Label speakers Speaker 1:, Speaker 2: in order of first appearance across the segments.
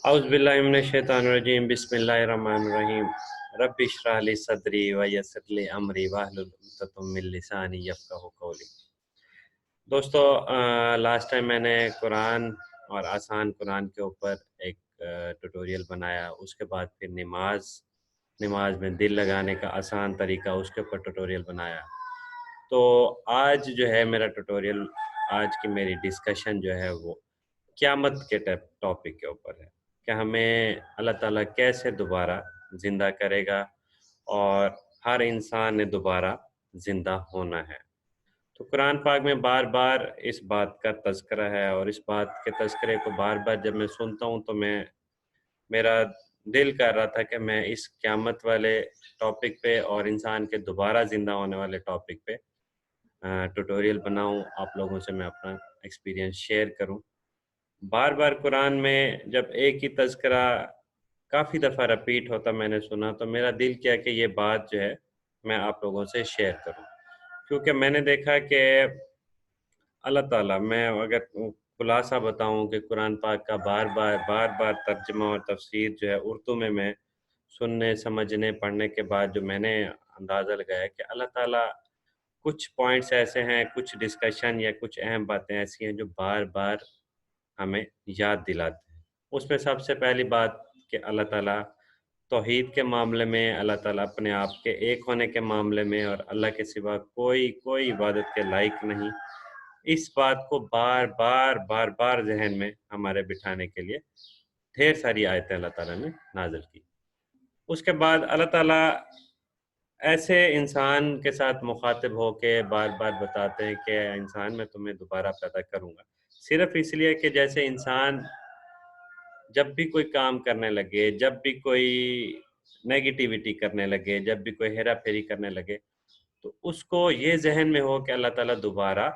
Speaker 1: औज़ु बिल्लाहि मिनश शैतानिर रजीम बिस्मिल्लाहिर रहमानिर रहीम रब्बि इश्रह ली सदरी व यस्सिर ली अमरी वाहलुल उक़दतम मिन लिसानी यफ़क़हू क़ौली। दोस्तों, लास्ट टाइम मैंने कुरान और आसान कुरान के ऊपर एक ट्यूटोरियल बनाया। उसके बाद फिर नमाज में दिल लगाने का आसान तरीका, उसके ऊपर ट्यूटोरियल बनाया। तो आज जो है मेरा ट्यूटोरियल, आज की मेरी डिस्कशन जो है वो क़यामत के टॉपिक के ऊपर है कि हमें अल्लाह ताला कैसे दोबारा ज़िंदा करेगा और हर इंसान ने दोबारा ज़िंदा होना है। तो कुरान पाक में बार-बार इस बात का तज़किरा है और इस बात के तज़किरे को बार-बार जब मैं सुनता हूँ तो मेरा दिल कर रहा था कि मैं इस क़यामत वाले टॉपिक पे और इंसान के दोबारा ज़िंदा होने वाले टॉपिक पे ट्यूटोरियल बनाऊँ, आप लोगों से मैं अपना एक्सपीरियंस शेयर करूँ। बार-बार कुरान में जब एक ही तज़किरा काफ़ी दफ़ा रिपीट होता मैंने सुना, तो मेरा दिल किया कि ये बात जो है मैं आप लोगों से शेयर करूँ। क्योंकि मैंने देखा कि अल्लाह ताला, मैं अगर खुलासा बताऊँ कि कुरान पाक का बार-बार तर्जुमा और तफ़सीर जो है उर्दू में मैं सुनने, समझने, पढ़ने के बाद जो मैंने अंदाज़ा लगाया कि अल्लाह ताला कुछ पॉइंट्स ऐसे हैं, कुछ डिस्कशन या कुछ अहम बातें ऐसी हैं जो बार-बार हमें याद दिलाते हैं। उसमें सबसे पहली बात कि अल्लाह ताला तौहीद के मामले में, अल्लाह ताला अपने आप के एक होने के मामले में और अल्लाह के सिवा कोई इबादत के लायक नहीं। इस बात को बार-बार ज़हन में हमारे बिठाने के लिए ढेर सारी आयतें अल्लाह ताला ने नाज़िल की। उसके बाद अल्लाह ताला ऐसे इंसान के साथ मुख़ातिब होके बार-बार बताते हैं कि इंसान, मैं तुम्हें दोबारा पैदा करूँगा। सिर्फ़ इसलिए कि जैसे इंसान जब भी कोई काम करने लगे, जब भी कोई नेगेटिविटी करने लगे, जब भी कोई हेरा-फेरी करने लगे, तो उसको ये ज़हन में हो कि अल्लाह ताला दोबारा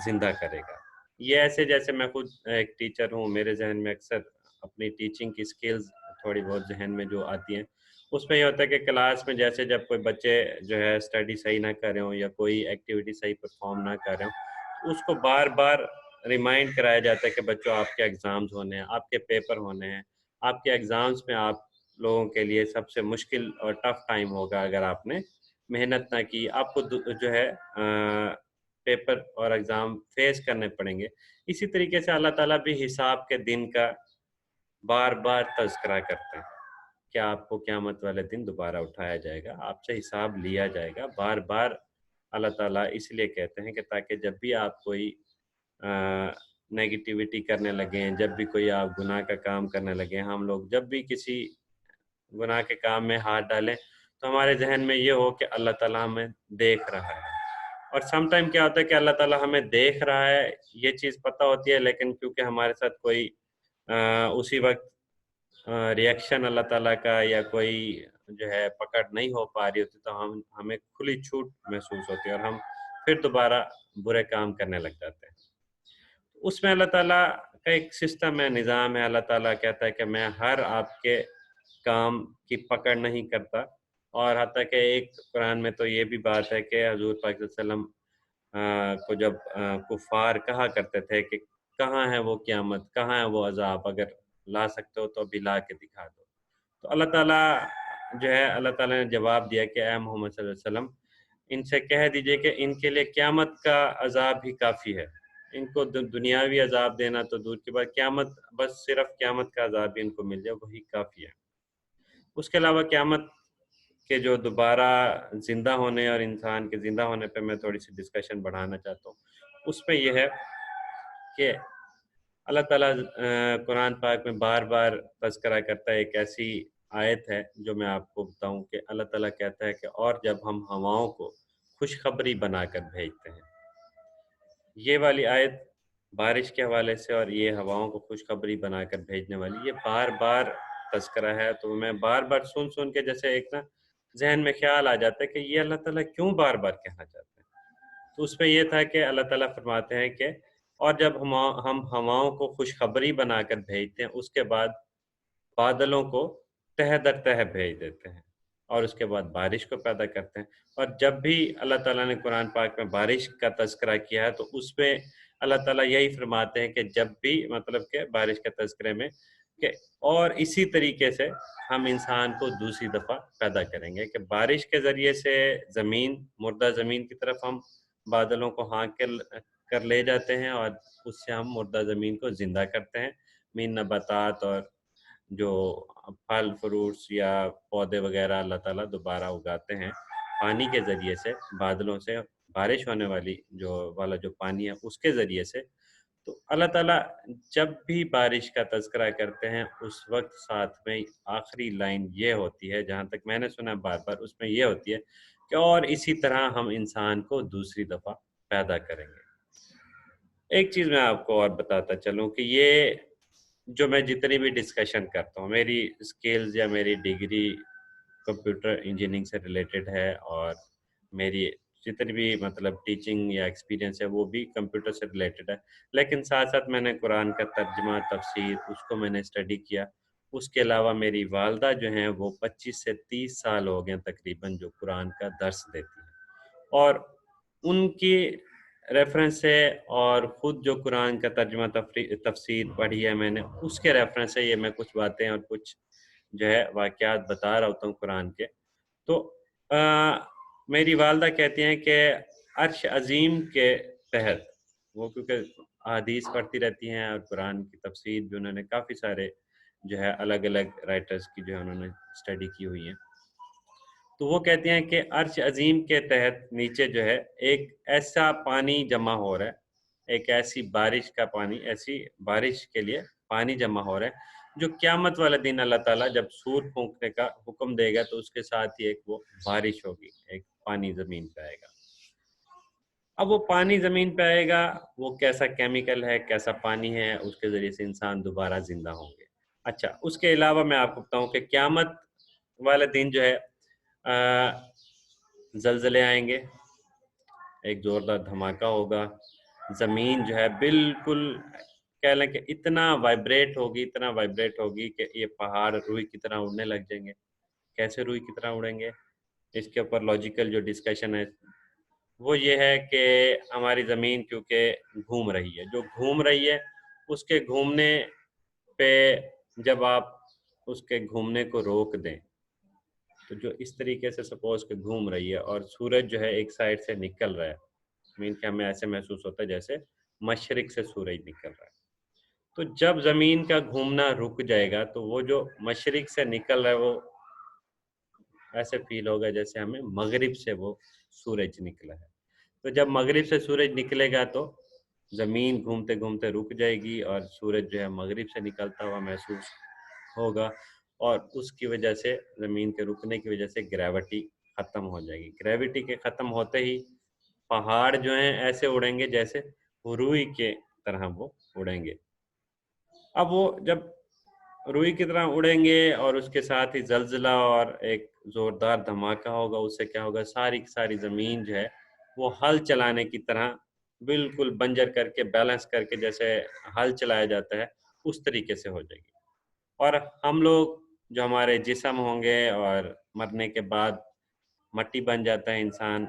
Speaker 1: ज़िंदा करेगा। ये ऐसे जैसे मैं खुद एक टीचर हूँ, मेरे ज़हन में अक्सर अपनी टीचिंग की स्किल्स थोड़ी बहुत ज़हन में जो आती हैं, उसमें ये होता है कि क्लास में जैसे जब कोई बच्चे जो है स्टडी सही ना कर रहे हों या कोई एक्टिविटी सही परफ़ॉर्म ना कर रहे हों, उसको बार-बार रिमाइंड कराया जाता है कि बच्चों, आपके एग्ज़ाम्स होने हैं, आपके पेपर होने हैं। आपके एग्ज़ाम्स में आप लोगों के लिए सबसे मुश्किल और टफ़ टाइम होगा अगर आपने मेहनत ना की। आपको जो है पेपर और एग्ज़ाम फ़ेस करने पड़ेंगे। इसी तरीके से अल्लाह ताला भी हिसाब के दिन का बार-बार तज़किरा करते हैं कि आपको क़यामत वाले दिन दोबारा उठाया जाएगा, आपसे हिसाब लिया जाएगा। बार-बार अल्लाह ताला इसलिए कहते हैं कि ताकि जब भी आप कोई अ, नेगेटिविटी करने लगें, जब भी कोई आप गुनाह का काम करने लगें, हम लोग जब भी किसी गुनाह के काम में हाथ डालें, तो हमारे ज़हन में ये हो कि अल्लाह ताला हमें देख रहा है। और सम टाइम क्या होता है कि अल्लाह ताला हमें देख रहा है, ये चीज़ पता होती है, लेकिन क्योंकि हमारे साथ कोई उसी वक़्त रिएक्शन अल्लाह ताला का या कोई जो है पकड़ नहीं हो पा रही होती, तो हमें खुली छूट महसूस होती है और हम फिर दोबारा बुरे काम करने लग जाते हैं। उसमें अल्लाह ताला का एक सिस्टम है, निज़ाम है। अल्लाह ताला कहता है कि मैं हर आपके काम की पकड़ नहीं करता, और हत्ता कि एक कुरान में तो ये भी बात है कि हज़ूर पाक सल्लल्लाहु अलैहि वसल्लम को जब कुफ़ार कहा करते थे कि कहाँ है वो क़यामत, कहाँ है वो अज़ाब, अगर ला सकते हो तो अभी ला के दिखा दो। तो अल्लाह ताला ने जवाब दिया कि ऐ मोहम्मद सल्लल्लाहु अलैहि वसल्लम, इनसे कह दीजिए कि इनके लिए क़यामत का अज़ाब ही काफ़ी है। इनको दुनियावी अज़ाब देना तो दूर की बात, क़यामत, बस सिर्फ़ क़यामत का अज़ाब ही इनको मिल जाए, वही काफ़ी है। उसके अलावा क़यामत के जो दोबारा ज़िंदा होने और इंसान के ज़िंदा होने पे मैं थोड़ी-सी डिस्कशन बढ़ाना चाहता हूँ। उसमें ये है कि अल्लाह ताला कुरान पाक में बार-बार तज़किरा करता है। एक ऐसी आयत है जो मैं आपको बताऊँ कि अल्लाह ताला कहता है कि और जब हम हवाओं को खुशखबरी बनाकर भेजते हैं। ये वाली आयत बारिश के हवाले से और ये हवाओं को खुशखबरी बनाकर भेजने वाली, ये बार-बार तज़किरा है। तो मैं बार-बार सुन-सुन के जैसे एक ना ज़हन में ख़्याल आ जाता है कि ये अल्लाह ताला क्यों बार-बार कहना चाहते हैं। तो उसमें ये था कि अल्लाह ताला फ़रमाते हैं कि और जब हम हवाओं को खुशखबरी बनाकर भेजते हैं, उसके बाद बादलों को तह दर तह भेज देते हैं और उसके बाद बारिश को पैदा करते हैं। और जब भी अल्लाह ताला ने कुरान पाक में बारिश का तज़किरा किया है, तो उसमें अल्लाह ताला यही फ़रमाते हैं कि जब भी, मतलब कि बारिश के तज़किरे में, کہ اور اسی طریقے سے ہم انسان کو دوسری دفعہ پیدا کریں گے کہ بارش کے ذریعے سے زمین، مردہ زمین کی طرف ہم بادلوں کو ہانک کر لے جاتے ہیں اور اس سے ہم مردہ زمین کو زندہ کرتے ہیں. مین نباتات اور جو پھل فروٹس یا پودے وغیرہ اللہ تعالیٰ دوبارہ اگاتے ہیں پانی کے ذریعے سے، بادلوں سے بارش ہونے والا جو پانی ہے اس کے ذریعے سے. تو اللہ تعالیٰ جب بھی بارش کا تذکرہ کرتے ہیں اس وقت ساتھ میں آخری لائن یہ ہوتی ہے، جہاں تک میں نے سنا بار بار، اس میں یہ ہوتی ہے کہ اور اسی طرح ہم انسان کو دوسری دفعہ پیدا کریں گے. ایک چیز میں آپ کو اور بتاتا چلوں کہ یہ جو میں جتنی بھی ڈسکشن کرتا ہوں، میری اسکلز یا میری ڈگری کمپیوٹر انجینئرنگ سے ریلیٹڈ ہے، اور میری جتنی بھی مطلب ٹیچنگ یا ایکسپیرینس ہے وہ بھی کمپیوٹر سے ریلیٹڈ ہے. لیکن ساتھ ساتھ میں نے قرآن کا ترجمہ، تفسیر، اس کو میں نے اسٹڈی کیا. اس کے علاوہ میری والدہ جو ہیں وہ 25 سے 30 سال ہو گئے تقریباً جو قرآن کا درس دیتی ہیں، اور ان کی ریفرنس سے اور خود جو قرآن کا ترجمہ تفسیر پڑھی ہے میں نے، اس کے ریفرنس سے یہ میں کچھ باتیں اور کچھ جو ہے واقعات بتا رہا ہوتا ہوں قرآن کے. تو میری والدہ کہتی ہیں کہ عرش عظیم کے تحت، وہ کیونکہ احادیث پڑھتی رہتی ہیں اور قرآن کی تفسیر بھی انہوں نے کافی سارے جو ہے الگ الگ رائٹرز کی جو ہے انہوں نے اسٹڈی کی ہوئی ہیں. تو وہ کہتے ہیں کہ عرش عظیم کے تحت نیچے جو ہے ایک ایسا پانی جمع ہو رہا ہے، ایک ایسی بارش کا پانی، ایسی بارش کے لیے پانی جمع ہو رہا ہے جو قیامت والے دن اللہ تعالیٰ جب سور پھونکنے کا حکم دے گا تو اس کے ساتھ ہی ایک وہ بارش ہوگی، ایک پانی زمین پہ آئے گا. اب وہ پانی زمین پہ آئے گا، وہ کیسا کیمیکل ہے، کیسا پانی ہے، اس کے ذریعے سے انسان دوبارہ زندہ ہوں گے. اچھا، اس کے علاوہ میں آپ کو بتاؤں کہ قیامت والے دن جو ہے زلزلے آئیں گے، ایک زوردار دھماکہ ہوگا، زمین جو ہے بالکل کہہ لیں کہ اتنا وائبریٹ ہوگی کہ یہ پہاڑ روئی کی طرح اڑنے لگ جائیں گے. کیسے روئی کی طرح اڑیں گے؟ اس کے اوپر لاجیکل جو ڈسکشن ہے وہ یہ ہے کہ ہماری زمین کیونکہ گھوم رہی ہے، جو گھوم رہی ہے اس کے گھومنے پہ جب آپ اس کے گھومنے کو روک دیں تو جو اس طریقے سے سپوز کہ گھوم رہی ہے اور سورج جو ہے ایک سائڈ سے نکل رہا ہے، مین کہ ہمیں ایسے محسوس ہوتا ہے جیسے مشرق سے سورج نکل رہا ہے. تو جب زمین کا گھومنا رک جائے گا تو وہ جو مشرق سے نکل رہا ہے وہ ایسے فیل ہوگا جیسے ہمیں مغرب سے وہ سورج نکلا ہے. تو جب مغرب سے سورج نکلے گا تو زمین گھومتے گھومتے رک جائے گی اور سورج جو ہے مغرب سے نکلتا ہوا محسوس ہوگا، اور اس کی وجہ سے زمین کے رکنے کی وجہ سے گریوٹی ختم ہو جائے گی. گریوٹی کے ختم ہوتے ہی پہاڑ جو ہیں ایسے اڑیں گے جیسے روئی کے طرح وہ اڑیں گے. اب وہ جب روئی کی طرح اڑیں گے اور اس کے ساتھ ہی زلزلہ اور ایک زوردار دھماکہ ہوگا، اس سے کیا ہوگا، ساری کی ساری زمین جو ہے وہ ہل چلانے کی طرح بالکل بنجر کر کے، بیلنس کر کے، جیسے ہل چلایا جاتا ہے اس طریقے سے ہو جائے گی. اور ہم لوگ جو ہمارے جسم ہوں گے اور مرنے کے بعد مٹی بن جاتا ہے انسان،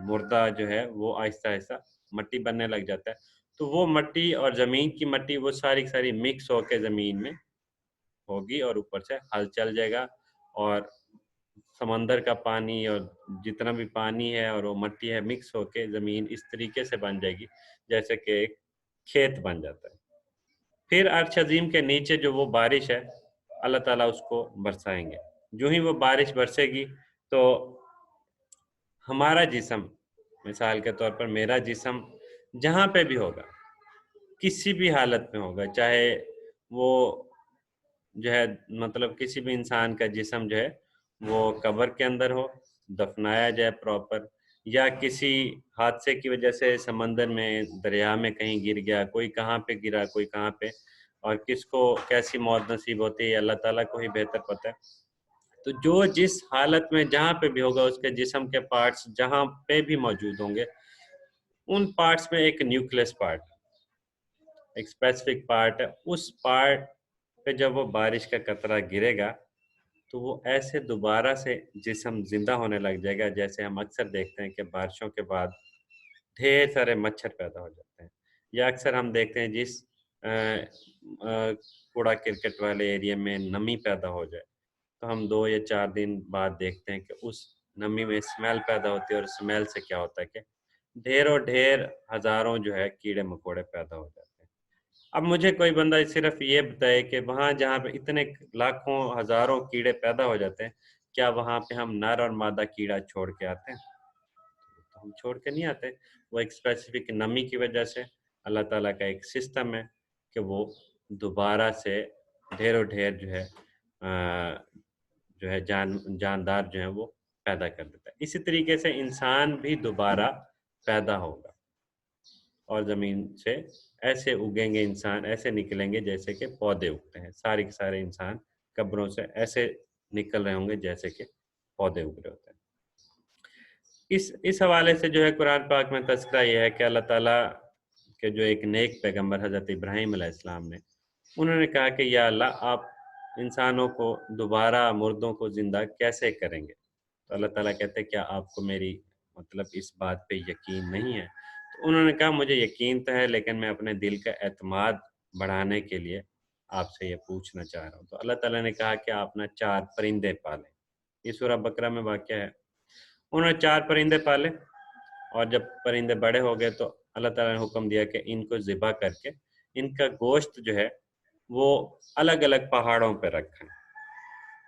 Speaker 1: مردہ جو ہے وہ آہستہ آہستہ مٹی بننے لگ جاتا ہے. تو وہ مٹی اور زمین کی مٹی وہ ساری ساری مکس ہو کے زمین میں ہوگی اور اوپر سے ہل چل جائے گا، اور سمندر کا پانی اور جتنا بھی پانی ہے اور وہ مٹی ہے مکس ہو کے زمین اس طریقے سے بن جائے گی جیسے کہ ایک کھیت بن جاتا ہے. پھر عرش عظیم کے نیچے جو وہ بارش ہے اللہ تعالیٰ اس کو برسائیں گے. جو ہی وہ بارش برسے گی تو ہمارا جسم، مثال کے طور پر میرا جسم جہاں پہ بھی ہوگا، کسی بھی حالت میں ہوگا، چاہے وہ جو ہے مطلب کسی بھی انسان کا جسم جو ہے وہ قبر کے اندر ہو، دفنایا جائے پراپر، یا کسی حادثے کی وجہ سے سمندر میں، دریا میں کہیں گر گیا، کوئی کہاں پہ گرا، کوئی کہاں پہ، اور کس کو کیسی موت نصیب ہوتی ہے اللہ تعالیٰ کو ہی بہتر پتہ ہے. تو جو جس حالت میں جہاں پہ بھی ہوگا اس کے جسم کے پارٹس جہاں پہ بھی موجود ہوں گے، ان پارٹس میں ایک نیوکلیس پارٹ، ایک اسپیسیفک پارٹ ہے، اس پارٹ پہ جب وہ بارش کا قطرہ گرے گا تو وہ ایسے دوبارہ سے جسم زندہ ہونے لگ جائے گا، جیسے ہم اکثر دیکھتے ہیں کہ بارشوں کے بعد ڈھیر سارے مچھر پیدا ہو جاتے ہیں، یا اکثر ہم دیکھتے ہیں جس کوڑا کرکٹ والے ایریا میں نمی پیدا ہو جائے تو ہم 2 یا 4 دن بعد دیکھتے ہیں کہ اس نمی میں اسمیل پیدا ہوتی ہے، اور اسمیل سے کیا ہوتا ہے کہ ڈھیر ہزاروں جو ہے کیڑے مکوڑے پیدا ہو جاتے ہیں۔ اب مجھے کوئی بندہ صرف یہ بتائے کہ وہاں جہاں پہ اتنے لاکھوں ہزاروں کیڑے پیدا ہو جاتے ہیں، کیا وہاں پہ ہم نر اور مادہ کیڑا چھوڑ کے آتے ہیں؟ تو ہم چھوڑ کے نہیں آتے۔ وہ ایک اسپیسیفک نمی کی وجہ سے اللہ تعالیٰ کا ایک سسٹم ہے کہ وہ دوبارہ سے ڈھیر جو ہے جاندار جو ہیں وہ پیدا کر دیتا ہے۔ اسی طریقے سے انسان بھی دوبارہ پیدا ہوگا اور زمین سے ایسے اگیں گے، انسان ایسے نکلیں گے جیسے کہ پودے اگتے ہیں۔ سارے کے سارے انسان قبروں سے ایسے نکل رہے ہوں گے جیسے کہ پودے اگ رہے ہوتے ہیں۔ اس حوالے سے جو ہے قرآن پاک میں تذکرہ یہ ہے کہ اللہ تعالیٰ کے جو ایک نیک پیغمبر حضرت ابراہیم علیہ السلام نے، انہوں نے کہا کہ یا اللہ آپ انسانوں کو دوبارہ مردوں کو زندہ کیسے کریں گے؟ تو اللہ تعالیٰ کہتے ہیں کیا آپ کو میری اس بات پہ یقین نہیں ہے؟ تو انہوں نے کہا مجھے یقین تو ہے، لیکن میں اپنے دل کا اعتماد بڑھانے کے لیے آپ سے یہ پوچھنا چاہ رہا ہوں۔ تو اللہ تعالیٰ نے کہا کہ آپ 4 پرندے پالیں۔ یہ سورہ بقرہ میں واقعہ ہے۔ انہوں نے 4 پرندے پالے، اور جب پرندے بڑے ہو گئے تو اللہ تعالیٰ نے حکم دیا کہ ان کو ذبح کر کے ان کا گوشت جو ہے وہ الگ الگ پہاڑوں پہ رکھیں،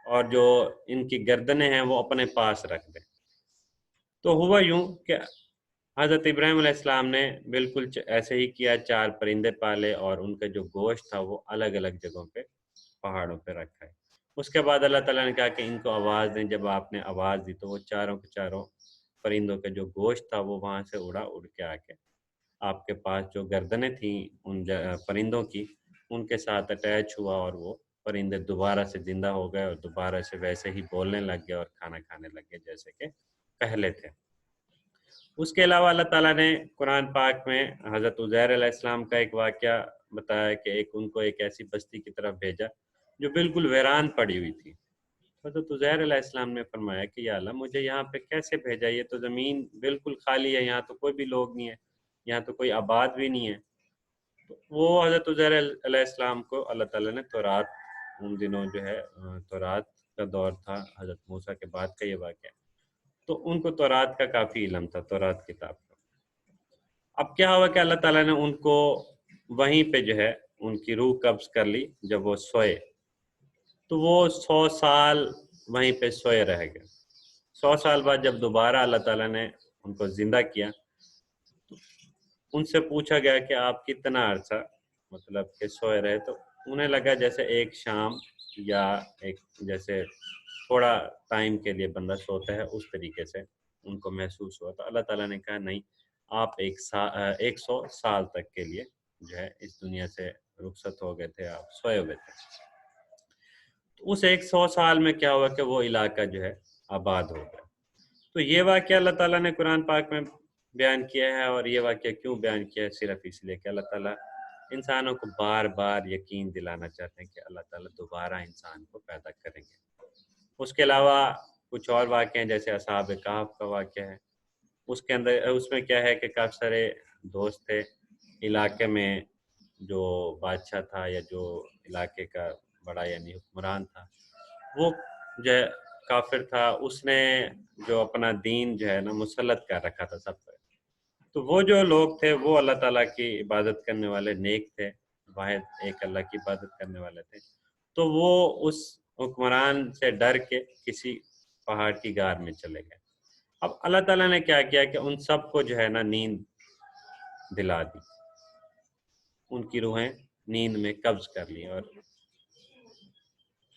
Speaker 1: اور جو ان کی گردنیں ہیں وہ اپنے پاس رکھ دیں۔ تو ہوا یوں کہ حضرت ابراہیم علیہ السلام نے بالکل ایسے ہی کیا، 4 پرندے پالے اور ان کا جو گوشت تھا وہ الگ الگ جگہوں پہ پہاڑوں پہ رکھا ہے۔ اس کے بعد اللہ تعالیٰ نے کہا کہ ان کو آواز دیں۔ جب آپ نے آواز دی تو وہ چاروں کے چاروں پرندوں کا جو گوشت تھا وہ وہاں سے اڑ کے آ کے آپ کے پاس جو گردنیں تھیں ان پرندوں کی، ان کے ساتھ اٹیچ ہوا، اور وہ پرندے دوبارہ سے زندہ ہو گئے اور دوبارہ سے ویسے ہی بولنے لگ گئے اور کھانا کھانے لگ گئے جیسے کہ پہلے تھے۔ اس کے علاوہ اللہ تعالیٰ نے قرآن پاک میں حضرت عزیر علیہ السلام کا ایک واقعہ بتایا کہ ان کو ایک ایسی بستی کی طرف بھیجا جو بالکل ویران پڑی ہوئی تھی۔ حضرت عزیر علیہ السلام نے فرمایا کہ یا اللہ مجھے یہاں پہ کیسے بھیجا، یہ تو زمین بالکل خالی ہے، یہاں تو کوئی بھی لوگ نہیں ہے، یہاں تو کوئی آباد بھی نہیں ہے۔ تو وہ حضرت عزیر علیہ السلام کو اللہ تعالیٰ نے تورات، ان دنوں جو ہے تورات کا دور تھا، حضرت موسیٰ کے بعد کا یہ واقعہ، تو ان کو تورات کا کافی علم تھا، تورات کتاب کا۔ اب کیا ہوا کہ اللہ تعالیٰ نے ان کو وہیں پہ جو ہے ان کی روح قبض کر لی جب وہ سوئے، تو وہ 100 سال وہیں پہ سوئے رہ گئے۔ 100 سال بعد جب دوبارہ اللہ تعالیٰ نے ان کو زندہ کیا تو ان سے پوچھا گیا کہ آپ کتنا عرصہ کہ سوئے رہے، تو انہیں لگا جیسے ایک شام یا ایک جیسے تھوڑا ٹائم کے لیے بندہ سوتا ہے، اس طریقے سے ان کو محسوس ہوا۔ تو اللہ تعالیٰ نے کہا نہیں، آپ 100 سال تک کے لیے جو ہے اس دنیا سے رخصت ہو گئے تھے، آپ سوئے ہوئے تھے۔ تو اس 100 سال میں کیا ہوا کہ وہ علاقہ جو ہے آباد ہو گیا۔ تو یہ واقعہ اللہ تعالیٰ نے قرآن پاک میں بیان کیا ہے، اور یہ واقعہ کیوں بیان کیا ہے؟ صرف اس لیے کہ اللہ تعالیٰ انسانوں کو بار بار یقین دلانا چاہتے ہیں کہ اللہ تعالیٰ دوبارہ انسان کو پیدا کریں گے۔ اس کے علاوہ کچھ اور واقعے ہیں، جیسے اصحاب کہف کا واقعہ ہے۔ اس میں کیا ہے کہ کافی سارے دوست تھے علاقے میں، جو بادشاہ تھا یا جو علاقے کا بڑا یعنی حکمران تھا، وہ جو ہے کافر تھا، اس نے جو اپنا دین جو ہے نا مسلط کر رکھا تھا سب پر۔ تو وہ جو لوگ تھے وہ اللہ تعالیٰ کی عبادت کرنے والے نیک تھے، واحد ایک اللہ کی عبادت کرنے والے تھے، تو وہ اس حکمران سے ڈر کے کسی پہاڑ کی غار میں چلے گئے۔ اب اللہ تعالیٰ نے کیا کیا کہ ان سب کو جو ہے نا نیند دلا دی، ان کی روحیں نیند میں قبض کر لی، اور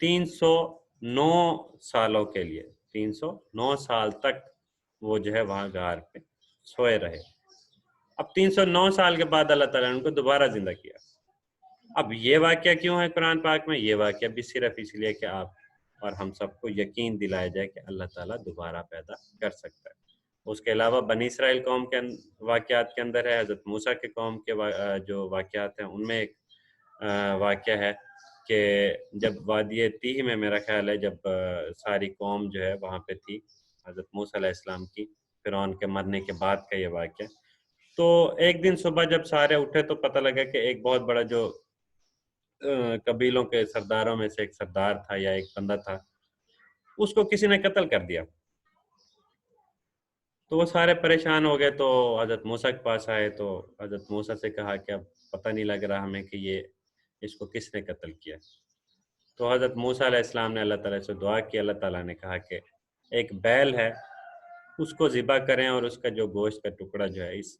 Speaker 1: 309 سالوں کے لیے 309 سال تک وہ جو ہے وہاں غار پہ سوئے رہے۔ اب 309 سال کے بعد اللہ تعالیٰ نے ان کو دوبارہ زندہ کیا۔ اب یہ واقعہ کیوں ہے قرآن پاک میں؟ یہ واقعہ بھی صرف اس لیے کہ آپ اور ہم سب کو یقین دلایا جائے کہ اللہ تعالیٰ دوبارہ پیدا کر سکتا ہے۔ اس کے علاوہ بنی اسرائیل قوم کے واقعات کے اندر ہے، حضرت موسیٰ کے قوم کے جو واقعات ہیں ان میں ایک واقعہ ہے کہ جب وادی تیہ میں میرا خیال ہے، جب ساری قوم جو ہے وہاں پہ تھی حضرت موسیٰ علیہ السلام کی، فرعون کے مرنے کے بعد کا یہ واقعہ، تو ایک دن صبح جب سارے اٹھے تو پتہ لگا کہ ایک بہت بڑا جو कबीलों के सरदारों में से एक सरदार था या एक बंदा था, उसको किसी ने कत्ल कर दिया। तो वो सारे परेशान हो गए, तो हज़रत मूसा के पास आए, तो हज़रत मूसा से कहा कि अब पता नहीं लग रहा हमें कि ये इसको किसने कत्ल किया। तो हज़रत मूसा अलैहिस्सलाम ने अल्लाह ताला से दुआ की, अल्लाह ताला ने कहा कि एक बैल है, उसको ज़िबा करें और उसका जो गोश्त का टुकड़ा जो है इस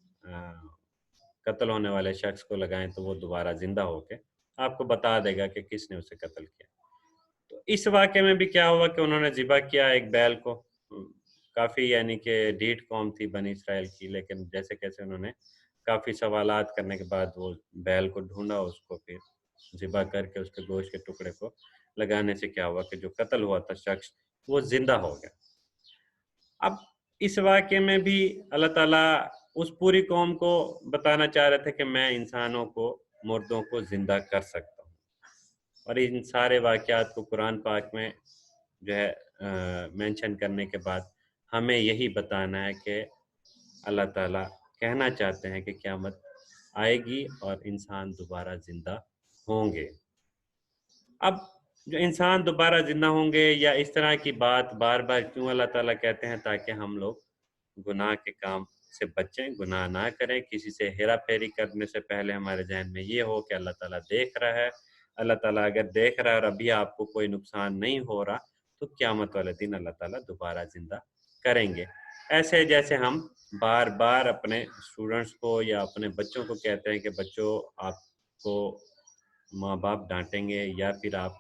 Speaker 1: कत्ल होने वाले शख्स को लगाएं, तो वो दोबारा ज़िंदा होके आपको बता देगा कि किसने उसे कत्ल किया। तो इस वाक़ये में भी क्या हुआ कि उन्होंने ज़िबा किया एक बैल को। काफ़ी यानी कि ढीठ कौम थी बनी इस्राइल की, लेकिन जैसे-कैसे उन्होंने काफ़ी सवालात करने के बाद वो बैल को ढूँढा, उसको फिर ज़िबा करके उसके गोश्त के टुकड़े को लगाने से क्या हुआ कि जो कत्ल हुआ था शख्स, वो ज़िंदा हो गया। अब इस वाक़ये में भी अल्लाह ताला उस पूरी कौम को बताना चाह रहे थे कि मैं इंसानों को, मुर्दों को ज़िंदा कर सकता हूँ। और इन सारे वाक़यात को कुरान पाक में जो है मेंशन करने के बाद हमें यही बताना है कि अल्लाह ताला कहना चाहते हैं कि क़यामत आएगी और इंसान दोबारा ज़िंदा होंगे। अब जो इंसान दोबारा ज़िंदा होंगे या इस तरह की बात बार-बार क्यों अल्लाह ताला कहते हैं, ताकि हम लोग गुनाह के काम से बचें, गुनाह ना करें, किसी से हेरा-फेरी करने से पहले हमारे ज़हन में ये हो कि अल्लाह ताला देख रहा है। अल्लाह ताला अगर देख रहा है और अभी आपको कोई नुकसान नहीं हो रहा, तो क़यामत वाले दिन अल्लाह ताला दोबारा ज़िंदा करेंगे। ऐसे जैसे हम बार-बार अपने स्टूडेंट्स को या अपने बच्चों को कहते हैं कि बच्चों, आपको माँ-बाप डाँटेंगे या फिर आप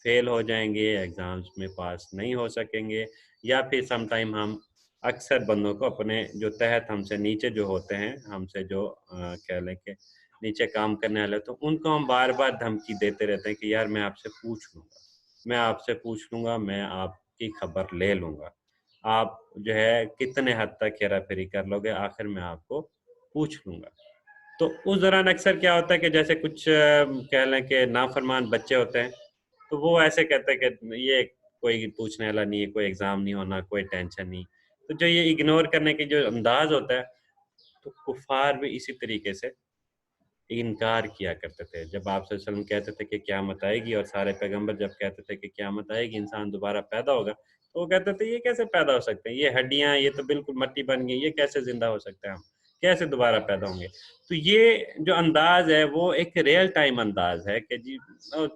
Speaker 1: फ़ेल हो जाएँगे, एग्ज़ाम्स में पास नहीं हो सकेंगे, या फिर समटाइम हम अक्सर बंदों को अपने जो तहत हमसे नीचे जो होते हैं, हमसे जो कह लें कि नीचे काम करने वाले, तो उनको हम बार-बार धमकी देते रहते हैं कि यार मैं आपसे पूछ लूँगा, मैं आपसे पूछ लूँगा, मैं आपकी खबर ले लूँगा। आप जो है कितने हद तक हेरा-फेरी कर लोगे, आखिर मैं आपको पूछ लूँगा। तो उस दौरान अक्सर क्या होता है कि जैसे कुछ कह लें कि नाफ़रमान बच्चे होते हैं, तो वो ऐसे कहते हैं कि ये कोई पूछने वाला नहीं है, कोई एग्ज़ाम नहीं होना, कोई टेंशन नहीं। तो जो ये इग्नोर करने के जो अंदाज़ होता है, तो कुफ़ार भी इसी तरीके से इनकार किया करते थे। जब आप सल्लल्लाहु अलैहि वसल्लम कहते थे कि क़यामत आएगी और सारे पैगंबर जब कहते थे कि क़यामत आएगी, इंसान दोबारा पैदा होगा, तो वो कहते थे ये कैसे पैदा हो सकते हैं? ये हड्डियाँ, ये तो बिल्कुल मट्टी बन गई, ये कैसे ज़िंदा हो सकते हैं हम? कैसे दोबारा पैदा होंगे? तो ये जो अंदाज़ है वो एक रियल टाइम अंदाज़ है कि जी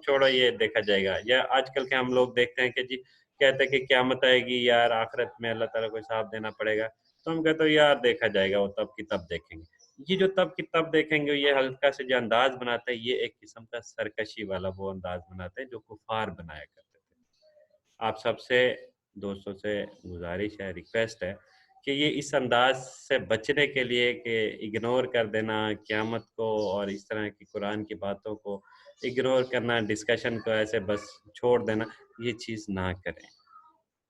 Speaker 1: छोड़ो ये देखा जाएगा, या आजकल के हम लोग देखते हैं कि जी कहते हैं कि क़यामत आएगी यार, आखिरत में अल्लाह ताला को हिसाब देना पड़ेगा। तो हम कहते हैं यार देखा जाएगा, वो तब की तब देखेंगे। ये जो तब की तब देखेंगे, ये हल्का से जो अंदाज़ बनाते हैं, ये एक किस्म का सरकशी वाला वो अंदाज़ बनाते हैं जो कुफ़ार बनाया करते थे। आप सबसे दोस्तों से गुज़ारिश है, रिक्वेस्ट है कि ये इस अंदाज़ से बचने के लिए कि इग्नोर कर देना क़यामत को और इस तरह की कुरान की बातों को इग्नोर करना, डिस्कशन को ऐसे बस छोड़ देना, ये चीज़ ना करें।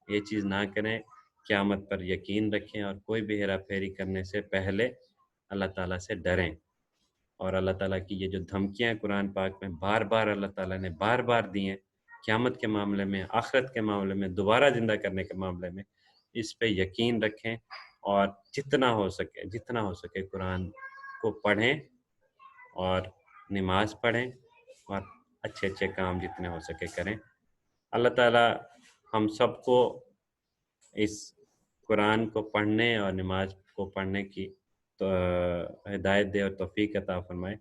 Speaker 1: ये चीज़ ना करें, क़यामत पर यकीन रखें और कोई भी हेरा-फेरी करने से पहले अल्लाह ताला से डरें। और अल्लाह ताला की ये जो धमकियाँ हैं कुरान पाक में बार-बार अल्लाह ताला ने बार-बार दी हैं, क़यामत के मामले में, आख़िरत के मामले में, दोबारा ज़िंदा करने के मामले में, इस पे यकीन रखें और जितना हो सके कुरान को पढ़ें और नमाज़ पढ़ें और अच्छे-अच्छे काम जितने हो सके करें। अल्लाह ताला हम सबको इस कुरान को पढ़ने और नमाज़ को पढ़ने की तो हिदायत दे और तौफ़ीक अता फ़रमाए।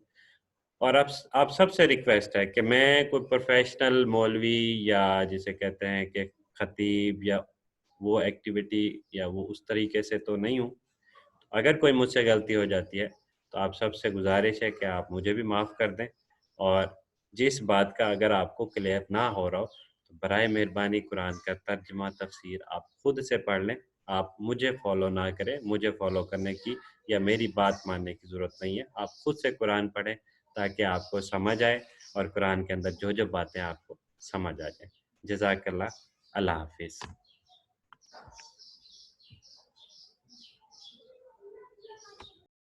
Speaker 1: और आप सबसे रिक्वेस्ट है कि मैं कोई प्रोफ़ेशनल मौलवी या जिसे कहते हैं कि ख़तीब या वो एक्टिविटी या वो उस तरीके से तो नहीं हूँ। अगर कोई मुझसे गलती हो जाती है, तो आप सबसे गुज़ारिश है कि आप मुझे भी माफ़ कर दें और जिस बात का अगर आपको क्लियर ना हो रहा हो, तो बराए मेहरबानी कुरान का तर्जुमा, तफ़सीर आप खुद से पढ़ लें। आप मुझे फ़ॉलो ना करें, मुझे फ़ॉलो करने की या मेरी बात मानने की ज़रूरत नहीं है। आप खुद से कुरान पढ़ें ताकि आपको समझ आए और कुरान के अंदर जो-जो बातें आपको समझ आ जाएँ। जज़ाकल्लाह, अल्लाह हाफ़िज़।